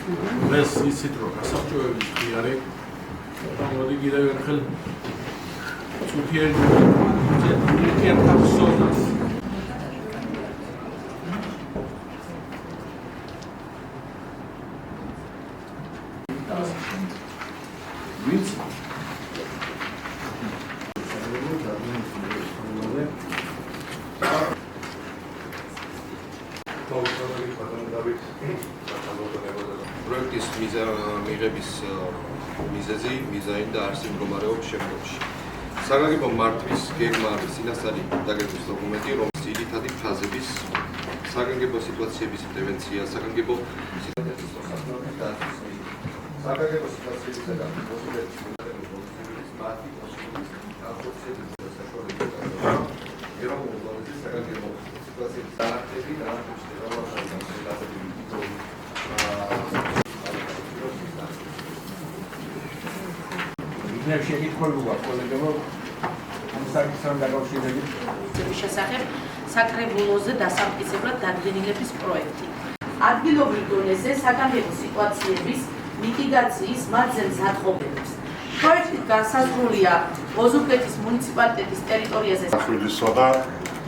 დღეს იცით რომ გასაბჭოების ღიარი მოდი კიდევ ერთხელ წუთიერ თახსონას ვინც პროექტის მიღების მიზეზი, მიზანი და არსი მდგომარეობის შემდგომში. საგანგებო მართვის გეგმა არის წინასწარი დაგეგმვის დოკუმენტი, რომლის ძირითადი ფაზების საგანგებო სიტუაციების პრევენცია, საგანგებო სიტუაციების საგანგებო შესახებ საკრებულოზე დასამტკიცებლად დადგენილების პროექტი. ადგილობრივ დონეზე საგანგებო სიტუაციების მიტიგაციის მათზე მზადყოფებს. პროექტი განსაზღვრულია ოზურგეთის მუნიციპალიტეტის ტერიტორიაზე. ხვილისა და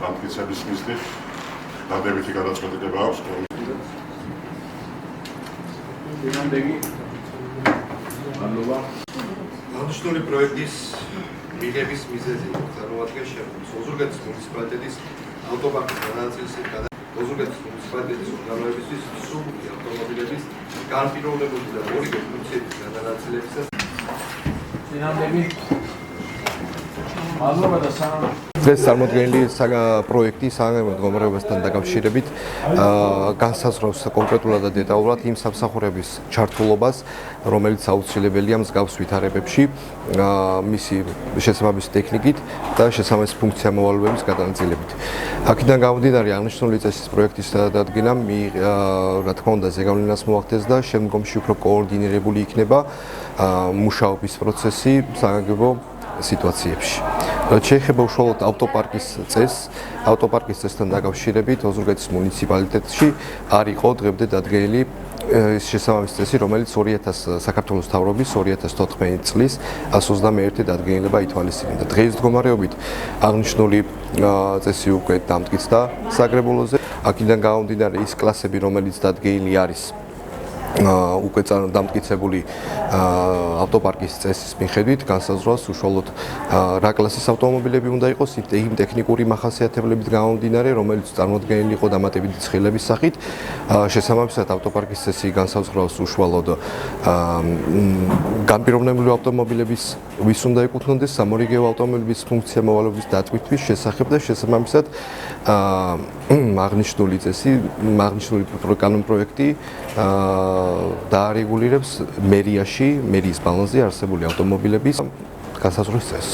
დამტკიცების მიზნით დადებითი გადაწყვეტილება აქვს. აღნიშნული პროექტის მიღების მიზეზი წარმოადგენს შემდგომს. ოზურგეთის მუნიციპალიტეტის ავტოპარკის განაწილებით ოზურგეთის მუნიციპალიტეტის ორგანოებისთვის სრული ავტომობილების განპირობებული და ორიგე ფუნქციების განაწილებისას დღეს წარმოდგენილი პროექტი საგანგებო მდგომარეობასთან დაკავშირებით განსაზღვრავს კონკრეტულად და დეტალურად იმ სამსახურების ჩართულობას, რომელიც აუცილებელია მსგავს ვითარებებში, მისი შესაბამისი ტექნიკით და შესაბამისი ფუნქცია-მოვალეობის გადანაწილებით. აქედან გამომდინარე, აღნიშნული წესის პროექტის დადგენა, რა თქმა უნდა, ზეგავლენას მოახდენს და შემდგომში უფრო კოორდინირებული იქნება მუშაობის პროცესი საგანგებო სიტუაციებში. შეეხება უშუალოდ ავტოპარკის წესთან დაკავშირებით ოზურგეთის მუნიციპალიტეტში არ იყო დღემდე დადგენილი შესაბამისი წესი, რომელიც საქართველოს მთავრობის 2014 წლის 121 დადგენილება ითვალისწინებდა. დღეის მდგომარეობით აღნიშნული წესი უკვე დამტკიცდა საკრებულოზე. აქედან გამომდინარე, ის კლასები, რომელიც დადგენილი არის უკვე დამტკიცებული ავტოპარკის წესის მიხედვით განსაზღვრავს უშუალოდ რა კლასის ავტომობილები უნდა იყოს იმ ტექნიკური მახასიათებლებით გამომდინარე, რომელიც წარმოდგენილი იყო დამატებითი ცხილების სახით. შესაბამისად ავტოპარკის წესი განსაზღვრავს უშუალოდ განპირობებული ავტომობილების ვის უნდა ეკუთვნოდეს სამორიგეო ავტომობილების ფუნქცია-მოვალეობის დატვირთვის შესახებ და შესაბამისად აღნიშნული წესი, აღნიშნული კანონპროექტი დაარეგულირებს მერიის ბალანსზე არსებული ავტომობილების განსაზღვრის წესს.